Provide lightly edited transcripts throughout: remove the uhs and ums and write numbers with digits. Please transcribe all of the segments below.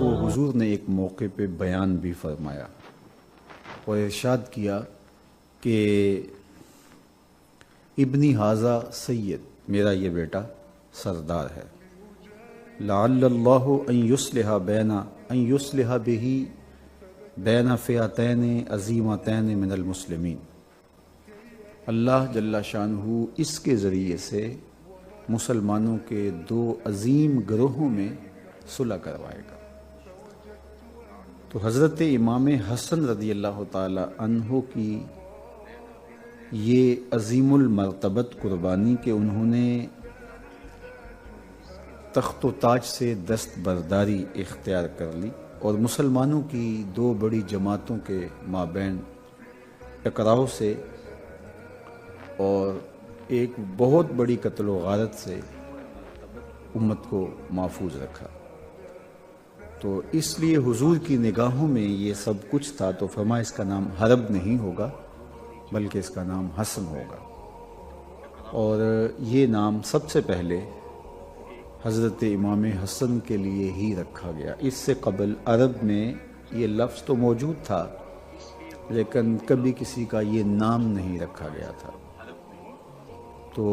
کو حضور نے ایک موقع پہ بیان بھی فرمایا اور ارشاد کیا کہ ابنی ھذا سید، میرا یہ بیٹا سردار ہے، لعل اللہ ان یصلح بہ بین فئتین عظیمتین من المسلمین، اللہ جل شانہ اس کے ذریعے سے مسلمانوں کے دو عظیم گروہوں میں صلح کروائے گا۔ تو حضرت امام حسن رضی اللہ تعالی عنہ کی یہ عظیم المرتبت قربانی کہ انہوں نے تخت و تاج سے دست برداری اختیار کر لی اور مسلمانوں کی دو بڑی جماعتوں کے مابین ٹکراؤ سے اور ایک بہت بڑی قتل و غارت سے امت کو محفوظ رکھا۔ تو اس لیے حضور کی نگاہوں میں یہ سب کچھ تھا، تو فرمایا اس کا نام حرب نہیں ہوگا بلکہ اس کا نام حسن ہوگا، اور یہ نام سب سے پہلے حضرت امام حسن کے لیے ہی رکھا گیا۔ اس سے قبل عرب میں یہ لفظ تو موجود تھا لیکن کبھی کسی کا یہ نام نہیں رکھا گیا تھا۔ تو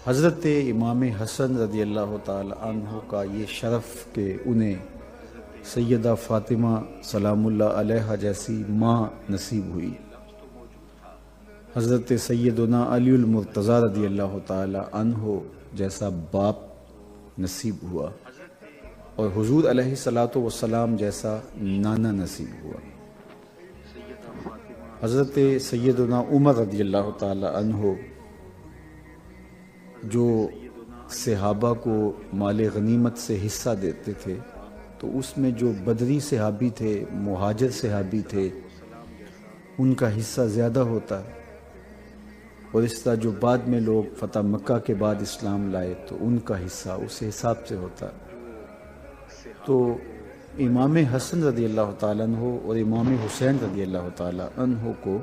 حضرت امام حسن رضی اللہ تعالی عنہ کا یہ شرف کہ انہیں سیدہ فاطمہ سلام اللہ علیہا جیسی ماں نصیب ہوئی، حضرت سیدنا علی المرتضیٰ رضی اللہ تعالی عنہ جیسا باپ نصیب ہوا، اور حضور علیہ الصلاۃ والسلام جیسا نانا نصیب ہوا۔ حضرت سیدنا عمر رضی اللہ تعالی عنہ جو صحابہ کو مال غنیمت سے حصہ دیتے تھے، تو اس میں جو بدری صحابی تھے، مہاجر صحابی تھے، ان کا حصہ زیادہ ہوتا ہے، اور اس طرح جو بعد میں لوگ فتح مکہ کے بعد اسلام لائے تو ان کا حصہ اس حساب سے ہوتا ہے۔ تو امام حسن رضی اللہ تعالیٰ عنہ اور امام حسین رضی اللہ تعالیٰ عنہ کو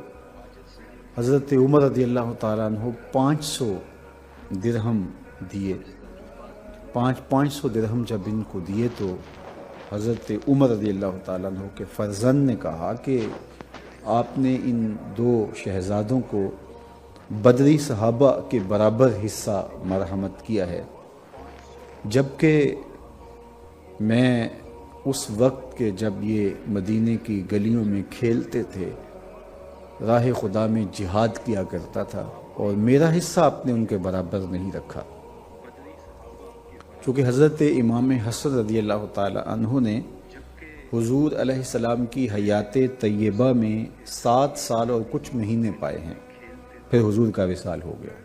حضرت عمر رضی اللہ تعالیٰ عنہ 500 درہم دیے۔ 500 درہم جب ان کو دیے تو حضرت عمر رضی اللہ تعالیٰ عنہ کے فرزند نے کہا کہ آپ نے ان دو شہزادوں کو بدری صحابہ کے برابر حصہ مرحمت کیا ہے، جبکہ میں اس وقت کے جب یہ مدینے کی گلیوں میں کھیلتے تھے، راہ خدا میں جہاد کیا کرتا تھا، اور میرا حصہ آپ نے ان کے برابر نہیں رکھا۔ چونکہ حضرت امام حسن رضی اللہ تعالی عنہ نے حضور علیہ السلام کی حیات طیبہ میں 7 سال اور کچھ مہینے پائے ہیں، پھر حضور کا وصال ہو گیا،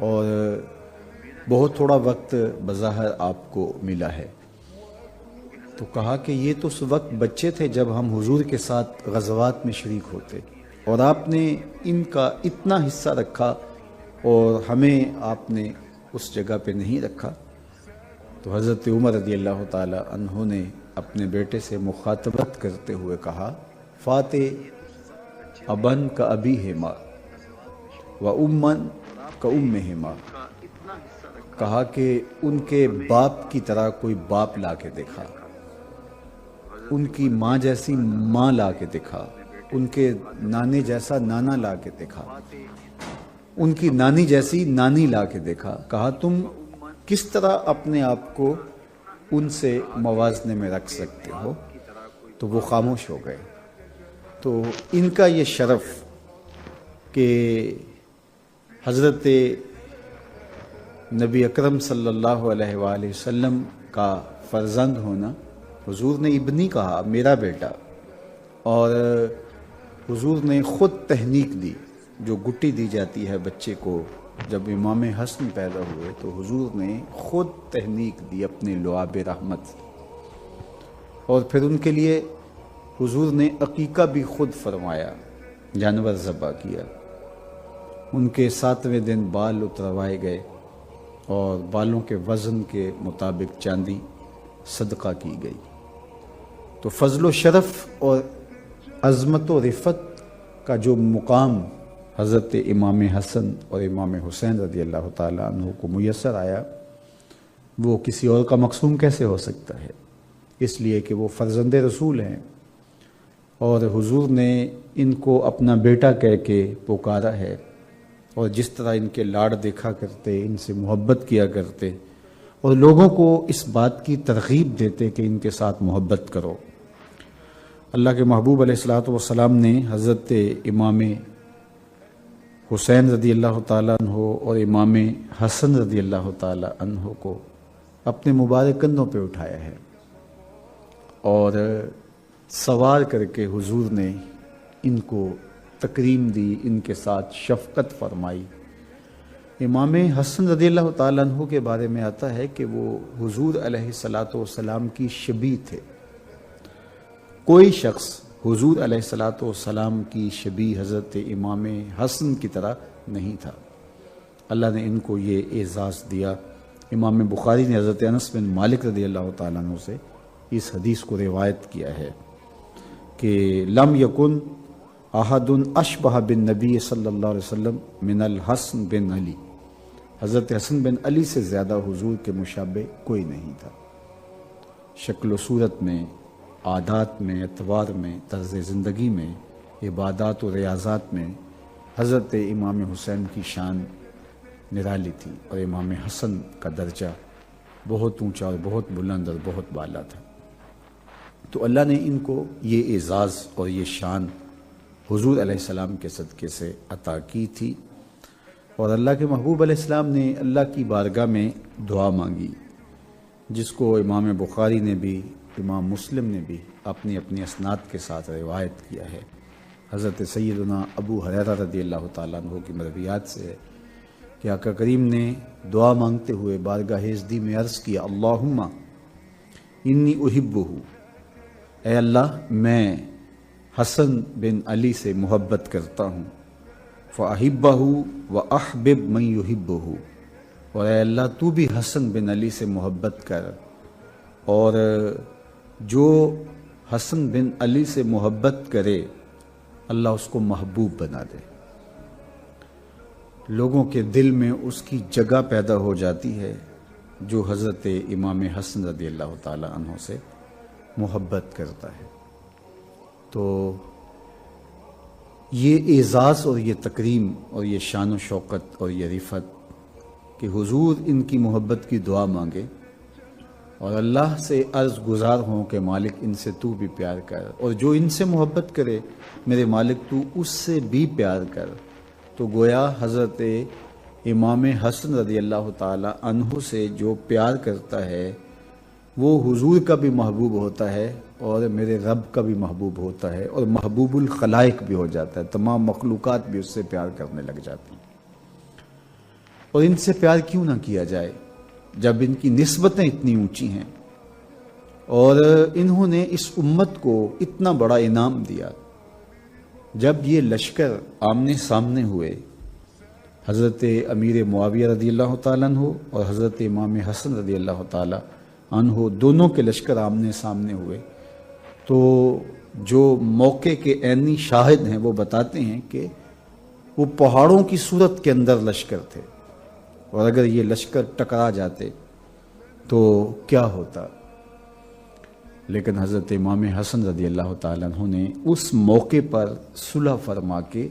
اور بہت تھوڑا وقت بظاہر آپ کو ملا ہے۔ تو کہا کہ یہ تو اس وقت بچے تھے جب ہم حضور کے ساتھ غزوات میں شریک ہوتے، اور آپ نے ان کا اتنا حصہ رکھا اور ہمیں آپ نے اس جگہ پہ نہیں رکھا۔ تو حضرت عمر رضی اللہ تعالی عنہ نے اپنے بیٹے سے مخاطبت کرتے ہوئے کہا، فاتح ابن کا ابی ہے ماں و امن کا ام ہے ماں، کہا کہ ان کے باپ کی طرح کوئی باپ لا کے دکھا، ان کی ماں جیسی ماں لا کے دکھا، ان کے نانے جیسا نانا لا کے دکھا، ان کی نانی جیسی نانی لا کے دیکھا۔ کہا تم کس طرح اپنے آپ کو ان سے موازنے میں رکھ سکتے ہو؟ تو وہ خاموش ہو گئے۔ تو ان کا یہ شرف کہ حضرت نبی اکرم صلی اللہ علیہ وآلہ وسلم کا فرزند ہونا، حضور نے ابنی کہا، میرا بیٹا، اور حضور نے خود تہنیک دی، جو گٹی دی جاتی ہے بچے کو جب امام حسن پیدا ہوئے، تو حضور نے خود تہنیک دی اپنے لعاب رحمت، اور پھر ان کے لیے حضور نے عقیقہ بھی خود فرمایا، جانور ذبح کیا۔ ان کے 7ویں دن بال اتروائے گئے اور بالوں کے وزن کے مطابق چاندی صدقہ کی گئی۔ تو فضل و شرف اور عظمت و رفت کا جو مقام حضرت امام حسن اور امام حسین رضی اللہ تعالیٰ عنہ کو میسر آیا، وہ کسی اور کا مقسوم کیسے ہو سکتا ہے؟ اس لیے کہ وہ فرزند رسول ہیں، اور حضور نے ان کو اپنا بیٹا کہہ کے پکارا ہے، اور جس طرح ان کے لاڑ دیکھا کرتے، ان سے محبت کیا کرتے، اور لوگوں کو اس بات کی ترغیب دیتے کہ ان کے ساتھ محبت کرو۔ اللہ کے محبوب علیہ الصلوۃ والسلام نے حضرت امام حسین رضی اللہ تعالیٰ عنہ اور امام حسن رضی اللہ تعالیٰ عنہ کو اپنے مبارک کندھوں پہ اٹھایا ہے، اور سوار کر کے حضور نے ان کو تکریم دی، ان کے ساتھ شفقت فرمائی۔ امام حسن رضی اللہ تعالیٰ عنہ کے بارے میں آتا ہے کہ وہ حضور علیہ الصلوۃ والسلام کی شبیہ تھے۔ کوئی شخص حضور علیہ الصلوۃ والسلام کی شبیہ حضرت امام حسن کی طرح نہیں تھا۔ اللہ نے ان کو یہ اعزاز دیا۔ امام بخاری نے حضرت انس بن مالک رضی اللہ تعالیٰ عنہ سے اس حدیث کو روایت کیا ہے کہ لم یکن احد اشبہ بالنبی صلی اللہ علیہ وسلم من الحسن بن علی، حضرت حسن بن علی سے زیادہ حضور کے مشابہ کوئی نہیں تھا، شکل و صورت میں، عادات میں، اطوار میں، طرز زندگی میں، عبادات و ریاضات میں حضرت امام حسین کی شان نرالی تھی، اور امام حسن کا درجہ بہت اونچا اور بہت بلند اور بہت بالا تھا۔ تو اللہ نے ان کو یہ اعزاز اور یہ شان حضور علیہ السلام کے صدقے سے عطا کی تھی، اور اللہ کے محبوب علیہ السلام نے اللہ کی بارگاہ میں دعا مانگی، جس کو امام بخاری نے بھی، امام مسلم نے بھی اپنی اپنی اسناد کے ساتھ روایت کیا ہے۔ حضرت سیدنا ابو ہریرہ رضی اللہ تعالیٰ عنہ کی مرویات سے ہے کہ آقا کریم نے دعا مانگتے ہوئے بارگاہ ازدی میں عرض کیا، اللہم انی احبہ، اے اللہ میں حسن بن علی سے محبت کرتا ہوں، فاحبہ واحبب من یحبہ، اور اے اللہ تو بھی حسن بن علی سے محبت کر، اور جو حسن بن علی سے محبت کرے اللہ اس کو محبوب بنا دے، لوگوں کے دل میں اس کی جگہ پیدا ہو جاتی ہے جو حضرت امام حسن رضی اللہ تعالیٰ عنہ سے محبت کرتا ہے۔ تو یہ اعزاز اور یہ تکریم اور یہ شان و شوکت اور یہ رفعت کہ حضور ان کی محبت کی دعا مانگے، اور اللہ سے عرض گزار ہوں کہ مالک ان سے تو بھی پیار کر، اور جو ان سے محبت کرے میرے مالک تو اس سے بھی پیار کر۔ تو گویا حضرت امام حسن رضی اللہ تعالی عنہ سے جو پیار کرتا ہے وہ حضور کا بھی محبوب ہوتا ہے، اور میرے رب کا بھی محبوب ہوتا ہے، اور محبوب الخلائق بھی ہو جاتا ہے، تمام مخلوقات بھی اس سے پیار کرنے لگ جاتی ہیں۔ اور ان سے پیار کیوں نہ کیا جائے جب ان کی نسبتیں اتنی اونچی ہیں، اور انہوں نے اس امت کو اتنا بڑا انعام دیا۔ جب یہ لشکر آمنے سامنے ہوئے، حضرت امیر معاویہ رضی اللہ تعالیٰ عنہ اور حضرت امام حسن رضی اللہ تعالیٰ عنہ دونوں کے لشکر آمنے سامنے ہوئے، تو جو موقع کے عینی شاہد ہیں وہ بتاتے ہیں کہ وہ پہاڑوں کی صورت کے اندر لشکر تھے، اور اگر یہ لشکر ٹکرا جاتے تو کیا ہوتا۔ لیکن حضرت امام حسن رضی اللہ تعالیٰ عنہ نے اس موقع پر صلح فرما کے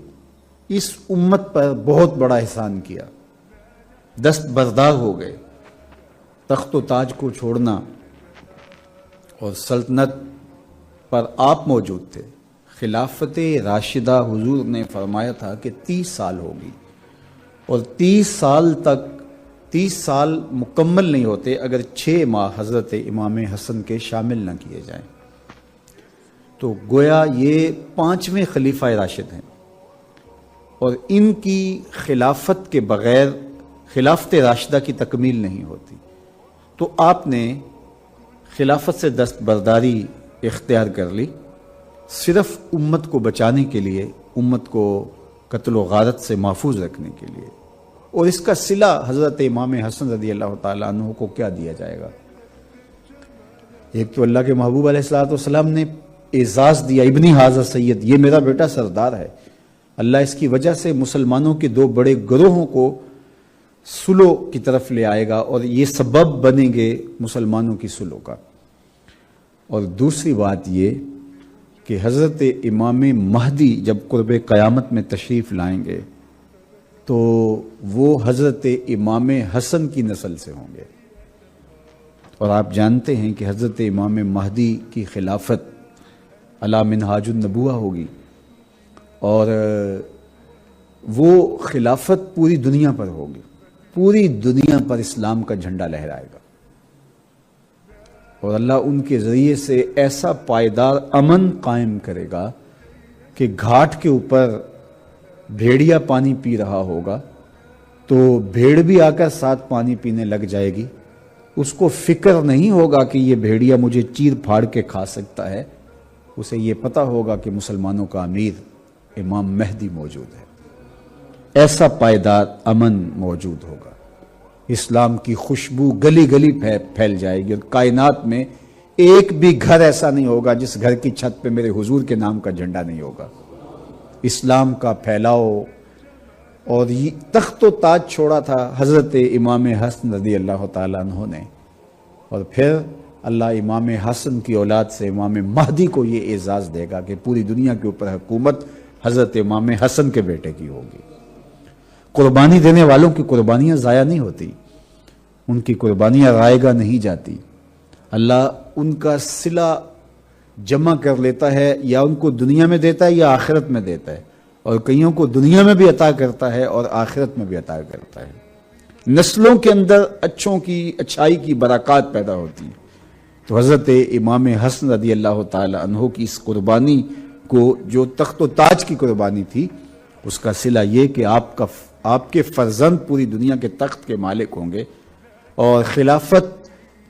اس امت پر بہت بڑا احسان کیا، دست بردار ہو گئے۔ تخت و تاج کو چھوڑنا اور سلطنت پر آپ موجود تھے۔ خلافت راشدہ حضور نے فرمایا تھا کہ 30 سال ہوگی، اور 30 سال مکمل نہیں ہوتے اگر 6 ماہ حضرت امام حسن کے شامل نہ کیے جائیں۔ تو گویا یہ 5ویں خلیفہ راشد ہیں، اور ان کی خلافت کے بغیر خلافت راشدہ کی تکمیل نہیں ہوتی۔ تو آپ نے خلافت سے دستبرداری اختیار کر لی، صرف امت کو بچانے کے لیے، امت کو قتل و غارت سے محفوظ رکھنے کے لیے، اور اس کا صلہ حضرت امام حسن رضی اللہ تعالیٰ عنہ کو کیا دیا جائے گا؟ ایک تو اللہ کے محبوب علیہ الصلوۃ والسلام نے اعزاز دیا، ابنی ھذا سید، یہ میرا بیٹا سردار ہے، اللہ اس کی وجہ سے مسلمانوں کے 2 بڑے گروہوں کو صلح کی طرف لے آئے گا، اور یہ سبب بنیں گے مسلمانوں کی صلح کا۔ اور دوسری بات یہ کہ حضرت امام مہدی جب قرب قیامت میں تشریف لائیں گے تو وہ حضرت امام حسن کی نسل سے ہوں گے، اور آپ جانتے ہیں کہ حضرت امام مہدی کی خلافت علی منہاج النبوہ ہوگی، اور وہ خلافت پوری دنیا پر ہوگی، پوری دنیا پر اسلام کا جھنڈا لہرائے گا، اور اللہ ان کے ذریعے سے ایسا پائیدار امن قائم کرے گا کہ گھاٹ کے اوپر بھیڑیا پانی پی رہا ہوگا تو بھیڑ بھی آ کر ساتھ پانی پینے لگ جائے گی، اس کو فکر نہیں ہوگا کہ یہ بھیڑیا مجھے چیر پھاڑ کے کھا سکتا ہے، اسے یہ پتہ ہوگا کہ مسلمانوں کا امیر امام مہدی موجود ہے، ایسا پائیدار امن موجود ہوگا، اسلام کی خوشبو گلی گلی پھیل جائے گی، اور کائنات میں ایک بھی گھر ایسا نہیں ہوگا جس گھر کی چھت پہ میرے حضور کے نام کا جھنڈا نہیں ہوگا، اسلام کا پھیلاؤ۔ اور یہ تخت و تاج چھوڑا تھا حضرت امام حسن رضی اللہ تعالیٰ عنہ نے، اور پھر اللہ امام حسن کی اولاد سے امام مہدی کو یہ اعزاز دے گا کہ پوری دنیا کے اوپر حکومت حضرت امام حسن کے بیٹے کی ہوگی۔ قربانی دینے والوں کی قربانیاں ضائع نہیں ہوتی، ان کی قربانیاں رائے گاہ نہیں جاتی، اللہ ان کا صلہ جمع کر لیتا ہے، یا ان کو دنیا میں دیتا ہے یا آخرت میں دیتا ہے، اور کئیوں کو دنیا میں بھی عطا کرتا ہے اور آخرت میں بھی عطا کرتا ہے، نسلوں کے اندر اچھوں کی اچھائی کی برکات پیدا ہوتی ہے۔ تو حضرت امام حسن رضی اللہ تعالی عنہ کی اس قربانی کو جو تخت و تاج کی قربانی تھی، اس کا صلہ یہ کہ آپ کے فرزند پوری دنیا کے تخت کے مالک ہوں گے، اور خلافت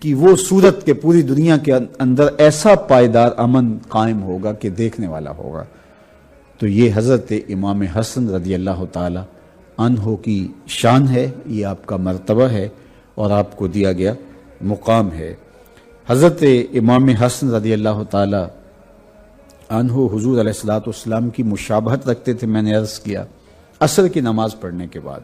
کی وہ صورت کہ پوری دنیا کے اندر ایسا پائیدار امن قائم ہوگا کہ دیکھنے والا ہوگا۔ تو یہ حضرت امام حسن رضی اللہ تعالی عنہ کی شان ہے، یہ آپ کا مرتبہ ہے اور آپ کو دیا گیا مقام ہے۔ حضرت امام حسن رضی اللہ تعالی عنہ حضور علیہ السلام کی مشابہت رکھتے تھے، میں نے عرض کیا، عصر کی نماز پڑھنے کے بعد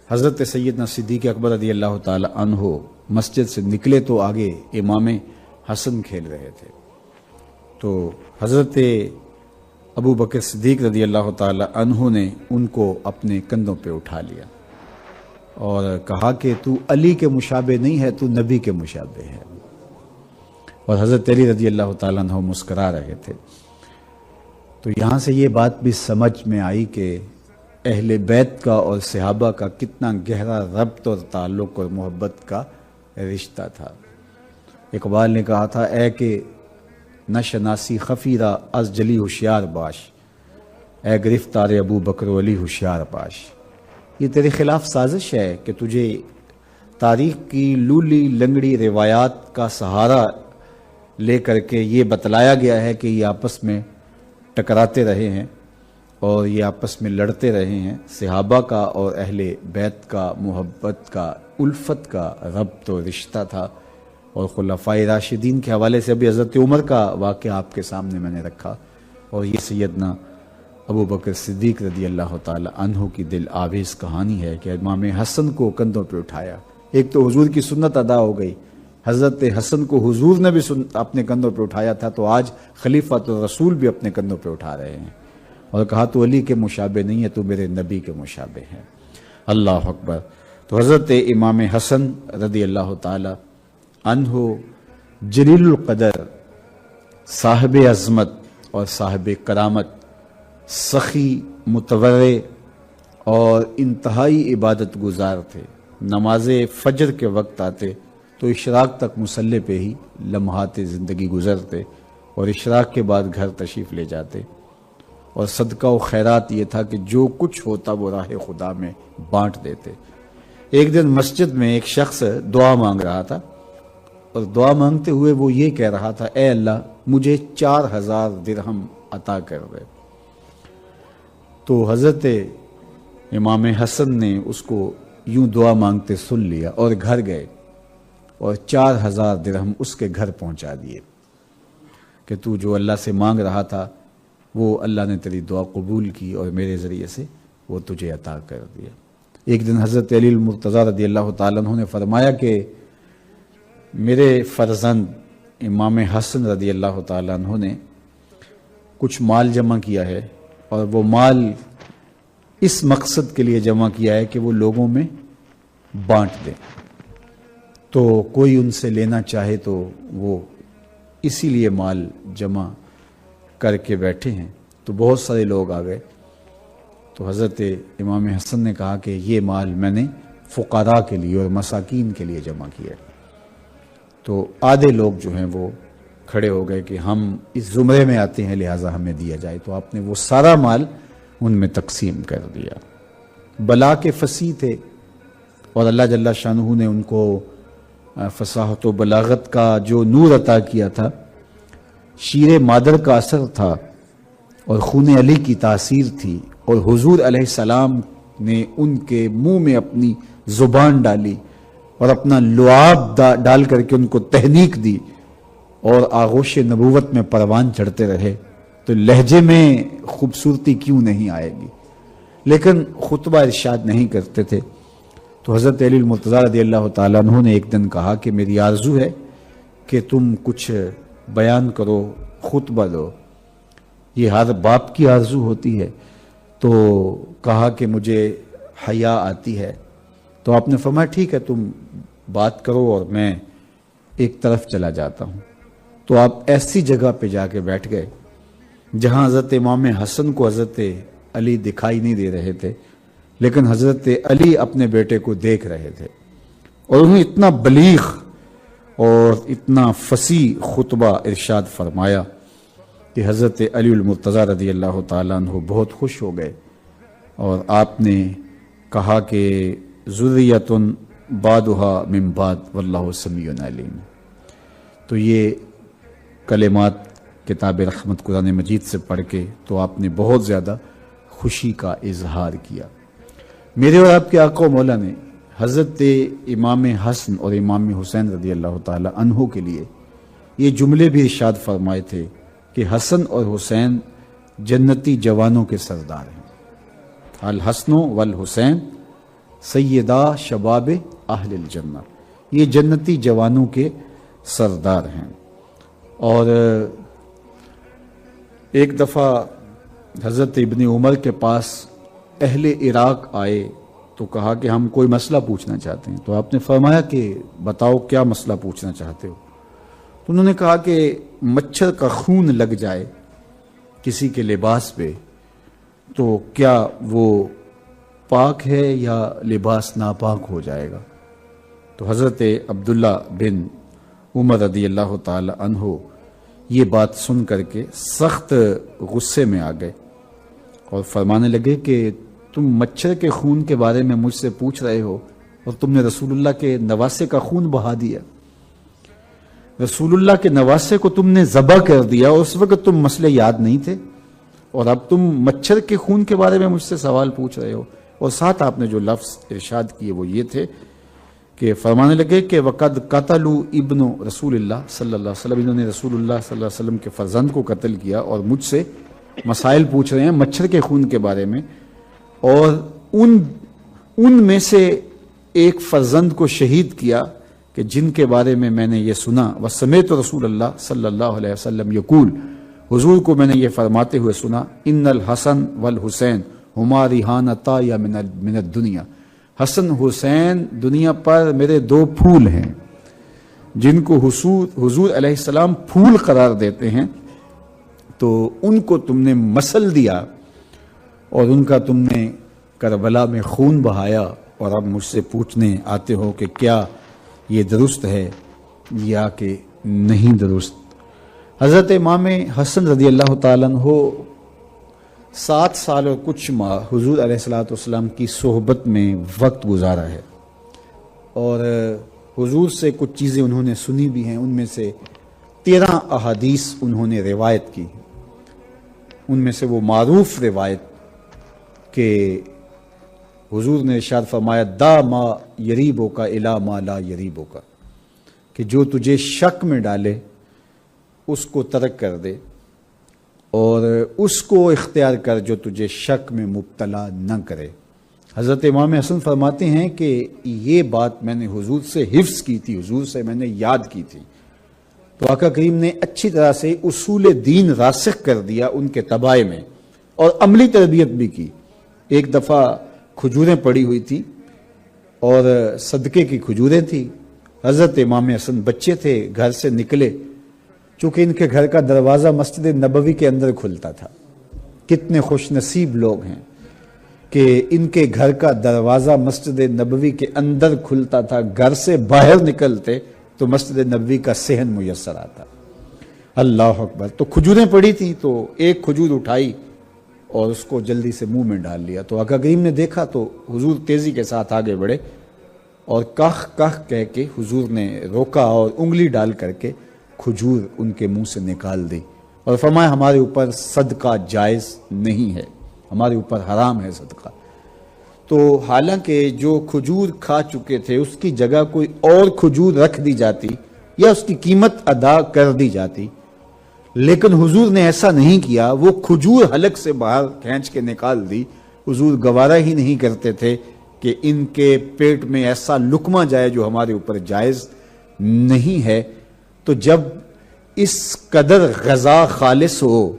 حضرت سیدنا صدیق اکبر رضی اللہ تعالی عنہ مسجد سے نکلے تو آگے امام حسن کھیل رہے تھے، تو حضرت ابو بکر صدیق رضی اللہ تعالی عنہ نے ان کو اپنے کندھوں پہ اٹھا لیا اور کہا کہ تو علی کے مشابہ نہیں ہے، تو نبی کے مشابہ ہے، اور حضرت علی رضی اللہ تعالی عنہ مسکرا رہے تھے۔ تو یہاں سے یہ بات بھی سمجھ میں آئی کہ اہل بیت کا اور صحابہ کا کتنا گہرا ربط اور تعلق اور محبت کا رشتہ تھا۔ اقبال نے کہا تھا، اے کہ نہ شناسی خفیرہ از جلی ہوشیار باش، اے گرفتار ابو بکر و علی ہوشیار باش۔ یہ تیرے خلاف سازش ہے کہ تجھے تاریخ کی لولی لنگڑی روایات کا سہارا لے کر کے یہ بتلایا گیا ہے کہ یہ آپس میں ٹکراتے رہے ہیں اور یہ آپس میں لڑتے رہے ہیں۔ صحابہ کا اور اہل بیت کا محبت کا الفت کا ربط و رشتہ تھا، اور خلفائے راشدین کے حوالے سے ابھی حضرت عمر کا واقعہ آپ کے سامنے میں نے رکھا، اور یہ سیدنا ابو بکر صدیق رضی اللہ تعالی عنہ کی دل آویز کہانی ہے کہ امام حسن کو کندھوں پہ اٹھایا۔ ایک تو حضور کی سنت ادا ہو گئی، حضرت حسن کو حضور نے بھی اپنے کندھوں پہ اٹھایا تھا، تو آج خلیفۃ الرسول بھی اپنے کندھوں پہ اٹھا رہے ہیں، اور کہا تو علی کے مشابہ نہیں ہے، تو میرے نبی کے مشابہ ہے۔ اللہ اکبر۔ تو حضرت امام حسن رضی اللہ تعالی عنہ جلیل القدر، صاحب عظمت اور صاحب کرامت، سخی، متورع اور انتہائی عبادت گزار تھے۔ نماز فجر کے وقت آتے تو اشراق تک مصلی پہ ہی لمحات زندگی گزرتے، اور اشراق کے بعد گھر تشریف لے جاتے، اور صدقہ و خیرات یہ تھا کہ جو کچھ ہوتا وہ راہ خدا میں بانٹ دیتے۔ ایک دن مسجد میں ایک شخص دعا مانگ رہا تھا، اور دعا مانگتے ہوئے وہ یہ کہہ رہا تھا، اے اللہ مجھے 4000 درہم عطا کر دے۔ تو حضرت امام حسن نے اس کو یوں دعا مانگتے سن لیا اور گھر گئے، اور 4000 درہم اس کے گھر پہنچا دیے کہ تو جو اللہ سے مانگ رہا تھا وہ اللہ نے تیری دعا قبول کی اور میرے ذریعے سے وہ تجھے عطا کر دیا۔ ایک دن حضرت علی المرتضیٰ رضی اللہ تعالیٰ عنہ نے فرمایا کہ میرے فرزند امام حسن رضی اللہ تعالیٰ عنہ نے کچھ مال جمع کیا ہے، اور وہ مال اس مقصد کے لیے جمع کیا ہے کہ وہ لوگوں میں بانٹ دیں، تو کوئی ان سے لینا چاہے تو وہ اسی لیے مال جمع کر کے بیٹھے ہیں۔ تو بہت سارے لوگ آ گئے، تو حضرت امام حسن نے کہا کہ یہ مال میں نے فقراء کے لیے اور مساکین کے لیے جمع کیا ہے۔ تو آدھے لوگ جو ہیں وہ کھڑے ہو گئے کہ ہم اس زمرے میں آتے ہیں، لہٰذا ہمیں دیا جائے۔ تو آپ نے وہ سارا مال ان میں تقسیم کر دیا۔ بلا کے فصیح تھے، اور اللہ جل شانہ نے ان کو فصاحت و بلاغت کا جو نور عطا کیا تھا، شیر مادر کا اثر تھا، اور خون علی کی تاثیر تھی، اور حضور علیہ السلام نے ان کے منہ میں اپنی زبان ڈالی اور اپنا لعاب ڈال کر کے ان کو تحنیک دی، اور آغوش نبوت میں پروان چڑھتے رہے، تو لہجے میں خوبصورتی کیوں نہیں آئے گی؟ لیکن خطبہ ارشاد نہیں کرتے تھے۔ تو حضرت علی المرتضیٰ رضی اللہ تعالیٰ عنہ نے ایک دن کہا کہ میری آرزو ہے کہ تم کچھ بیان کرو، خطبہ دو۔ یہ ہر باپ کی آرزو ہوتی ہے۔ تو کہا کہ مجھے حیا آتی ہے۔ تو آپ نے فرمایا ٹھیک ہے، تم بات کرو اور میں ایک طرف چلا جاتا ہوں۔ تو آپ ایسی جگہ پہ جا کے بیٹھ گئے جہاں حضرت امام حسن کو حضرت علی دکھائی نہیں دے رہے تھے، لیکن حضرت علی اپنے بیٹے کو دیکھ رہے تھے، اور انہیں اتنا بلیغ اور اتنا فصیح خطبہ ارشاد فرمایا کہ حضرت علی المرتضیٰ رضی اللہ تعالیٰ عنہ بہت خوش ہو گئے، اور آپ نے کہا کہ ذریۃ بعدھا من بعد واللہ سمیع علیم۔ تو یہ کلمات کتاب رحمت قرآن مجید سے پڑھ کے تو آپ نے بہت زیادہ خوشی کا اظہار کیا۔ میرے اور آپ کے آقا و مولا نے حضرت امام حسن اور امام حسین رضی اللہ تعالی عنہ کے لیے یہ جملے بھی ارشاد فرمائے تھے کہ حسن اور حسین جنتی جوانوں کے سردار ہیں۔ الحسن والحسین سیدہ شباب اہل الجنہ، یہ جنتی جوانوں کے سردار ہیں۔ اور ایک دفعہ حضرت ابن عمر کے پاس اہل عراق آئے تو کہا کہ ہم کوئی مسئلہ پوچھنا چاہتے ہیں۔ تو آپ نے فرمایا کہ بتاؤ کیا مسئلہ پوچھنا چاہتے ہو؟ تو انہوں نے کہا کہ مچھر کا خون لگ جائے کسی کے لباس پہ تو کیا وہ پاک ہے یا لباس ناپاک ہو جائے گا؟ تو حضرت عبداللہ بن عمر رضی اللہ تعالی عنہ یہ بات سن کر کے سخت غصے میں آ گئے اور فرمانے لگے کہ تم مچھر کے خون کے بارے میں مجھ سے پوچھ رہے ہو اور تم نے رسول اللہ کے نواسے کا خون بہا دیا، رسول اللہ کے نواسے کو تم نے ذبح کر دیا، اور اس وقت تم مسئلے یاد نہیں تھے، اور اب تم مچھر کے خون کے بارے میں مجھ سے سوال پوچھ رہے ہو۔ اور ساتھ آپ نے جو لفظ ارشاد کیے وہ یہ تھے کہ فرمانے لگے کہ وقد قتلوا ابن رسول اللہ صلی اللہ علیہ وسلم، انہوں نے رسول اللہ صلی اللہ علیہ وسلم کے فرزند کو قتل کیا اور مجھ سے مسائل پوچھ رہے ہیں مچھر کے خون کے بارے میں، اور ان میں سے ایک فرزند کو شہید کیا کہ جن کے بارے میں نے یہ سنا، وسمعت رسول اللہ صلی اللہ علیہ وسلم یقول، حضور کو میں نے یہ فرماتے ہوئے سنا، ان الحسن والحسین ہما ریحانتا یا من الدنیا، حسن حسین دنیا پر میرے دو پھول ہیں جن کو حضور علیہ السلام پھول قرار دیتے ہیں، تو ان کو تم نے مسل دیا اور ان کا تم نے کربلا میں خون بہایا، اور اب مجھ سے پوچھنے آتے ہو کہ کیا یہ درست ہے یا کہ نہیں درست۔ حضرت امام حسن رضی اللہ تعالیٰ عنہ 7 سال اور کچھ ماہ حضور علیہ السلام کی صحبت میں وقت گزارا ہے، اور حضور سے کچھ چیزیں انہوں نے سنی بھی ہیں، ان میں سے 13 احادیث انہوں نے روایت کی۔ ان میں سے وہ معروف روایت کہ حضور نے ارشاد فرمایا دا ما یریبو کا الا ما لا یریبو کا، کہ جو تجھے شک میں ڈالے اس کو ترک کر دے، اور اس کو اختیار کر جو تجھے شک میں مبتلا نہ کرے۔ حضرت امام حسن فرماتے ہیں کہ یہ بات میں نے حضور سے حفظ کی تھی، حضور سے میں نے یاد کی تھی تو آقا کریم نے اچھی طرح سے اصول دین راسخ کر دیا ان کے طبائع میں، اور عملی تربیت بھی کی۔ ایک دفعہ کھجوریں پڑی ہوئی تھی اور صدقے کی کھجوریں تھی، حضرت امام حسن بچے تھے، گھر سے نکلے، چونکہ ان کے گھر کا دروازہ مسجد نبوی کے اندر کھلتا تھا۔ کتنے خوش نصیب لوگ ہیں کہ ان کے گھر کا دروازہ مسجد نبوی کے اندر کھلتا تھا، گھر سے باہر نکلتے تو مسجد نبوی کا صحن میسر آتا۔ اللہ اکبر۔ تو کھجوریں پڑی تھیں تو ایک کھجور اٹھائی اور اس کو جلدی سے منہ میں ڈال لیا، تو آقا کریم نے دیکھا تو حضور تیزی کے ساتھ آگے بڑھے اور کاخ کاخ کہہ کے حضور نے روکا اور انگلی ڈال کر کے کھجور ان کے منہ سے نکال دی اور فرمایا ہمارے اوپر صدقہ جائز نہیں ہے، ہمارے اوپر حرام ہے صدقہ۔ تو حالانکہ جو کھجور کھا چکے تھے اس کی جگہ کوئی اور کھجور رکھ دی جاتی یا اس کی قیمت ادا کر دی جاتی، لیکن حضور نے ایسا نہیں کیا، وہ کھجور حلق سے باہر کھینچ کے نکال دی۔ حضور گوارا ہی نہیں کرتے تھے کہ ان کے پیٹ میں ایسا لقمہ جائے جو ہمارے اوپر جائز نہیں ہے۔ تو جب اس قدر غذا خالص ہو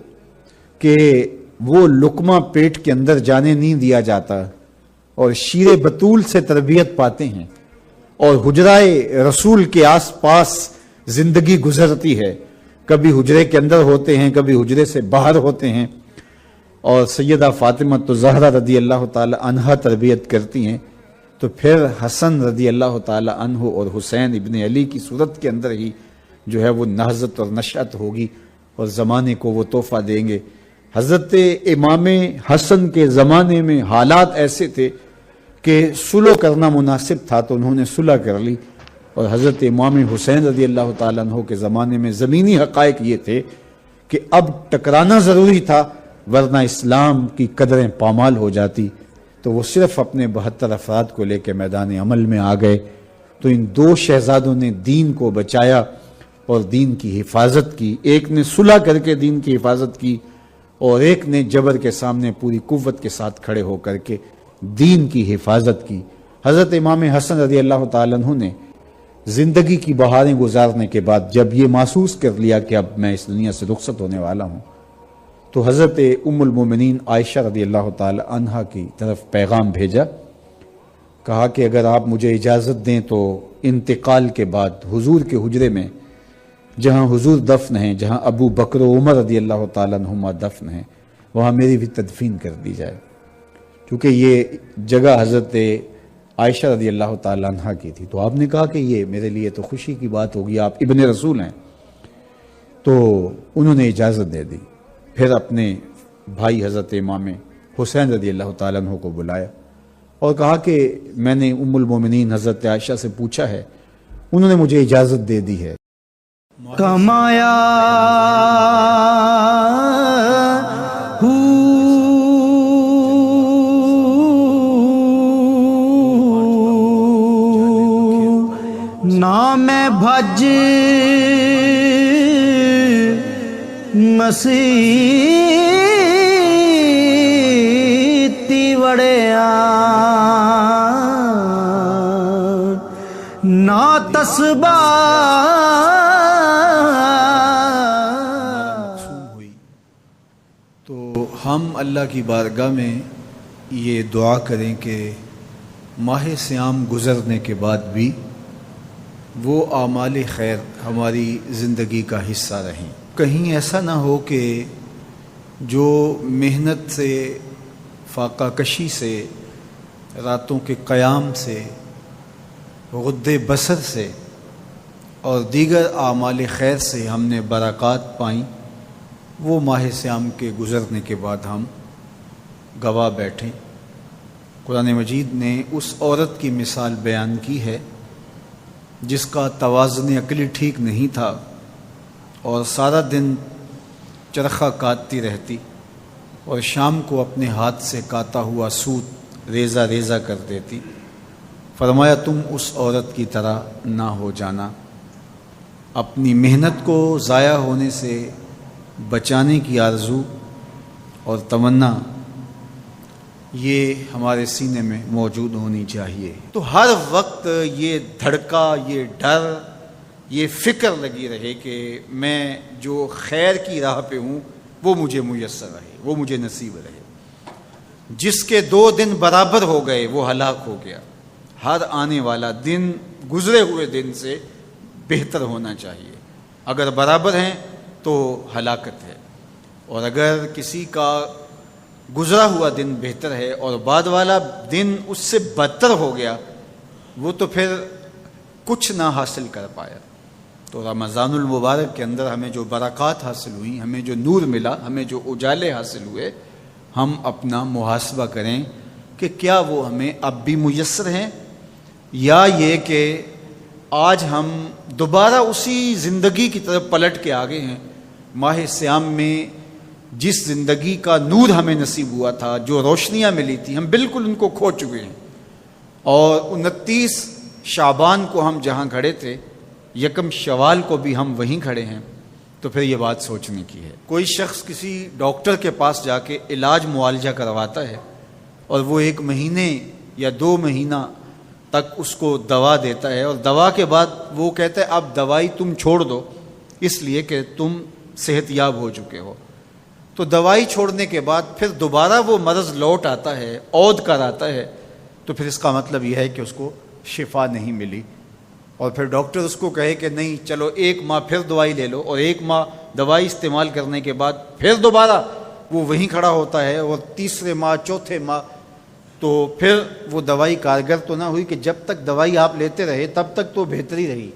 کہ وہ لقمہ پیٹ کے اندر جانے نہیں دیا جاتا اور شیر بطول سے تربیت پاتے ہیں اور حجرائے رسول کے آس پاس زندگی گزرتی ہے، کبھی حجرے کے اندر ہوتے ہیں، کبھی حجرے سے باہر ہوتے ہیں، اور سیدہ فاطمہ تو زہرا رضی اللہ تعالی عنہا تربیت کرتی ہیں، تو پھر حسن رضی اللہ تعالی عنہ اور حسین ابن علی کی صورت کے اندر ہی جو ہے وہ نہضت اور نشأت ہوگی اور زمانے کو وہ تحفہ دیں گے۔ حضرت امام حسن کے زمانے میں حالات ایسے تھے کہ صلح کرنا مناسب تھا تو انہوں نے صلح کر لی، اور حضرت امام حسین رضی اللہ تعالیٰ عنہ کے زمانے میں زمینی حقائق یہ تھے کہ اب ٹکرانا ضروری تھا ورنہ اسلام کی قدریں پامال ہو جاتی، تو وہ صرف اپنے 72 افراد کو لے کے میدان عمل میں آ گئے۔ تو ان دو شہزادوں نے دین کو بچایا اور دین کی حفاظت کی، ایک نے صلح کر کے دین کی حفاظت کی اور ایک نے جبر کے سامنے پوری قوت کے ساتھ کھڑے ہو کر کے دین کی حفاظت کی۔ حضرت امام حسن رضی اللہ تعالیٰ عنہ نے زندگی کی بہاریں گزارنے کے بعد جب یہ محسوس کر لیا کہ اب میں اس دنیا سے رخصت ہونے والا ہوں، تو حضرت ام المومنین عائشہ رضی اللہ تعالی عنہا کی طرف پیغام بھیجا، کہا کہ اگر آپ مجھے اجازت دیں تو انتقال کے بعد حضور کے حجرے میں جہاں حضور دفن ہیں، جہاں ابو بکر و عمر رضی اللہ تعالیٰ عنہما دفن ہیں، وہاں میری بھی تدفین کر دی جائے، کیونکہ یہ جگہ حضرت عائشہ رضی اللہ تعالیٰ عنہ کی تھی۔ تو آپ نے کہا کہ یہ میرے لیے تو خوشی کی بات ہوگی، آپ ابن رسول ہیں، تو انہوں نے اجازت دے دی۔ پھر اپنے بھائی حضرت امام حسین رضی اللہ تعالیٰ عنہ کو بلایا اور کہا کہ میں نے ام المومنین حضرت عائشہ سے پوچھا ہے، انہوں نے مجھے اجازت دے دی ہے۔ کمایا نام بھج مسیتی وڑیا نا تسبا تو ہم اللہ کی بارگاہ میں یہ دعا کریں کہ ماہ صیام گزرنے کے بعد بھی وہ اعمال خیر ہماری زندگی کا حصہ رہیں۔ کہیں ایسا نہ ہو کہ جو محنت سے، فاقہ کشی سے، راتوں کے قیام سے، غد بصر سے اور دیگر اعمال خیر سے ہم نے برکات پائیں، وہ ماہ صیام کے گزرنے کے بعد ہم گواہ بیٹھیں۔ قرآن مجید نے اس عورت کی مثال بیان کی ہے جس کا توازن عقلی ٹھیک نہیں تھا اور سارا دن چرخہ کاٹتی رہتی اور شام کو اپنے ہاتھ سے کاتا ہوا سوت ریزہ ریزہ کر دیتی۔ فرمایا تم اس عورت کی طرح نہ ہو جانا، اپنی محنت کو ضائع ہونے سے بچانے کی آرزو اور تمنا یہ ہمارے سینے میں موجود ہونی چاہیے۔ تو ہر وقت یہ دھڑکا، یہ ڈر یہ فکر لگی رہے کہ میں جو خیر کی راہ پہ ہوں وہ مجھے میسر رہے، وہ مجھے نصیب رہے۔ جس کے 2 دن برابر ہو گئے وہ ہلاک ہو گیا۔ ہر آنے والا دن گزرے ہوئے دن سے بہتر ہونا چاہیے۔ اگر برابر ہیں تو ہلاکت ہے، اور اگر کسی کا گزرا ہوا دن بہتر ہے اور بعد والا دن اس سے بدتر ہو گیا، وہ تو پھر کچھ نہ حاصل کر پایا۔ تو رمضان المبارک کے اندر ہمیں جو برکات حاصل ہوئیں، ہمیں جو نور ملا، ہمیں جو اجالے حاصل ہوئے، ہم اپنا محاسبہ کریں کہ کیا وہ ہمیں اب بھی میسر ہیں، یا یہ کہ آج ہم دوبارہ اسی زندگی کی طرف پلٹ کے آگے ہیں۔ ماہ سیام میں جس زندگی کا نور ہمیں نصیب ہوا تھا، جو روشنیاں ملی تھیں، ہم بالکل ان کو کھو چکے ہیں، اور 29 شعبان کو ہم جہاں کھڑے تھے، 1 شوال کو بھی ہم وہیں کھڑے ہیں۔ تو پھر یہ بات سوچنے کی ہے۔ کوئی شخص کسی ڈاکٹر کے پاس جا کے علاج معالجہ کرواتا ہے، اور وہ 1 مہینے یا 2 مہینہ تک اس کو دوا دیتا ہے، اور دوا کے بعد وہ کہتا ہے اب دوائی تم چھوڑ دو اس لیے کہ تم صحت یاب ہو چکے ہو۔ تو دوائی چھوڑنے کے بعد پھر دوبارہ وہ مرض لوٹ آتا ہے، عود کر آتا ہے، تو پھر اس کا مطلب یہ ہے کہ اس کو شفا نہیں ملی، اور پھر ڈاکٹر اس کو کہے کہ نہیں چلو 1 ماہ پھر دوائی لے لو، اور 1 ماہ دوائی استعمال کرنے کے بعد پھر دوبارہ وہ وہیں کھڑا ہوتا ہے، اور تیسرے ماہ، چوتھے ماہ، تو پھر وہ دوائی کارگر تو نہ ہوئی کہ جب تک دوائی آپ لیتے رہے تب تک تو بہتری رہی،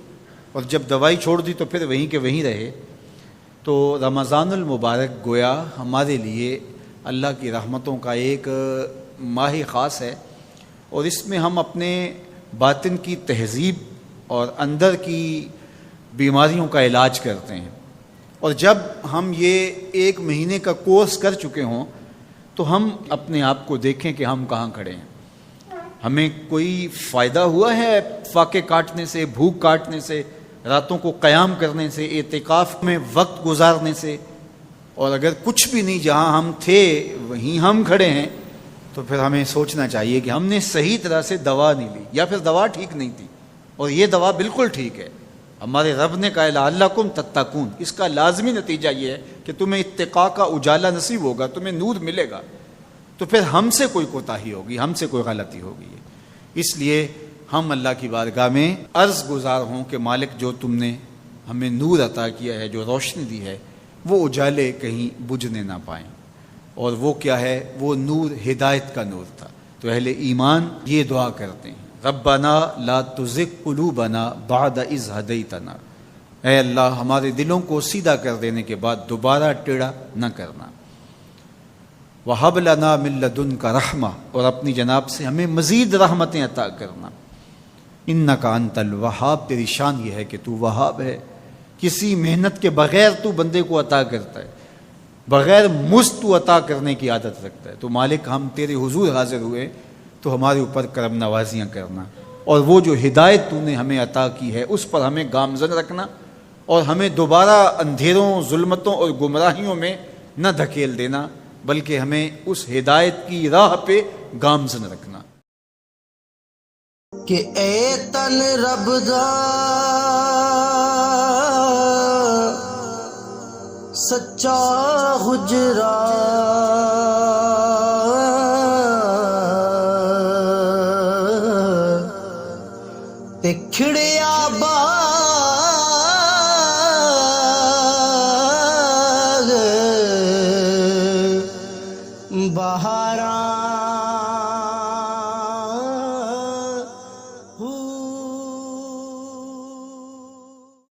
اور جب دوائی چھوڑ دی تو پھر وہیں کے وہیں رہے۔ تو رمضان المبارک گویا ہمارے لیے اللہ کی رحمتوں کا ایک ماہ خاص ہے، اور اس میں ہم اپنے باطن کی تہذیب اور اندر کی بیماریوں کا علاج کرتے ہیں، اور جب ہم یہ 1 مہینے کا کورس کر چکے ہوں تو ہم اپنے آپ کو دیکھیں کہ ہم کہاں کھڑے ہیں۔ ہمیں کوئی فائدہ ہوا ہے فاقے کاٹنے سے، بھوک کاٹنے سے، راتوں کو قیام کرنے سے، اعتکاف میں وقت گزارنے سے؟ اور اگر کچھ بھی نہیں، جہاں ہم تھے وہیں ہم کھڑے ہیں، تو پھر ہمیں سوچنا چاہیے کہ ہم نے صحیح طرح سے دوا نہیں لی، یا پھر دوا ٹھیک نہیں تھی، اور یہ دوا بالکل ٹھیک ہے۔ ہمارے رب نے کہا لعلکم تتقون، اس کا لازمی نتیجہ یہ ہے کہ تمہیں اتقاء کا اجالا نصیب ہوگا، تمہیں نور ملے گا۔ تو پھر ہم سے کوئی کوتاہی ہوگی، ہم سے کوئی غلطی ہوگی، اس لیے ہم اللہ کی بارگاہ میں عرض گزار ہوں کہ مالک جو تم نے ہمیں نور عطا کیا ہے، جو روشنی دی ہے، وہ اجالے کہیں بجھنے نہ پائیں۔ اور وہ کیا ہے؟ وہ نور ہدایت کا نور تھا۔ تو اہل ایمان یہ دعا کرتے ہیں، ربنا لا تزغ قلوبنا بعد اذ ہدیتنا، اے اللہ ہمارے دلوں کو سیدھا کر دینے کے بعد دوبارہ ٹیڑھا نہ کرنا۔ وَهَبْ لَنَا مِن لَّدُنْكَ رَحْمَةً، اور اپنی جناب سے ہمیں مزید رحمتیں عطا کرنا۔ اِنَّكَ أَنْتَ الْوَهَّابُ، تیری شان یہ ہے کہ تو وہاب ہے، کسی محنت کے بغیر تو بندے کو عطا کرتا ہے، بغیر مزد تو عطا کرنے کی عادت رکھتا ہے۔ تو مالک ہم تیرے حضور حاضر ہوئے تو ہمارے اوپر کرم نوازیاں کرنا، اور وہ جو ہدایت تو نے ہمیں عطا کی ہے اس پر ہمیں گامزن رکھنا، اور ہمیں دوبارہ اندھیروں، ظلمتوں اور گمراہیوں میں نہ دھکیل دینا، بلکہ ہمیں اس ہدایت کی راہ پہ گامزن رکھنا۔ کہ اے تن رب دا سچا حجرا، تے کھڑے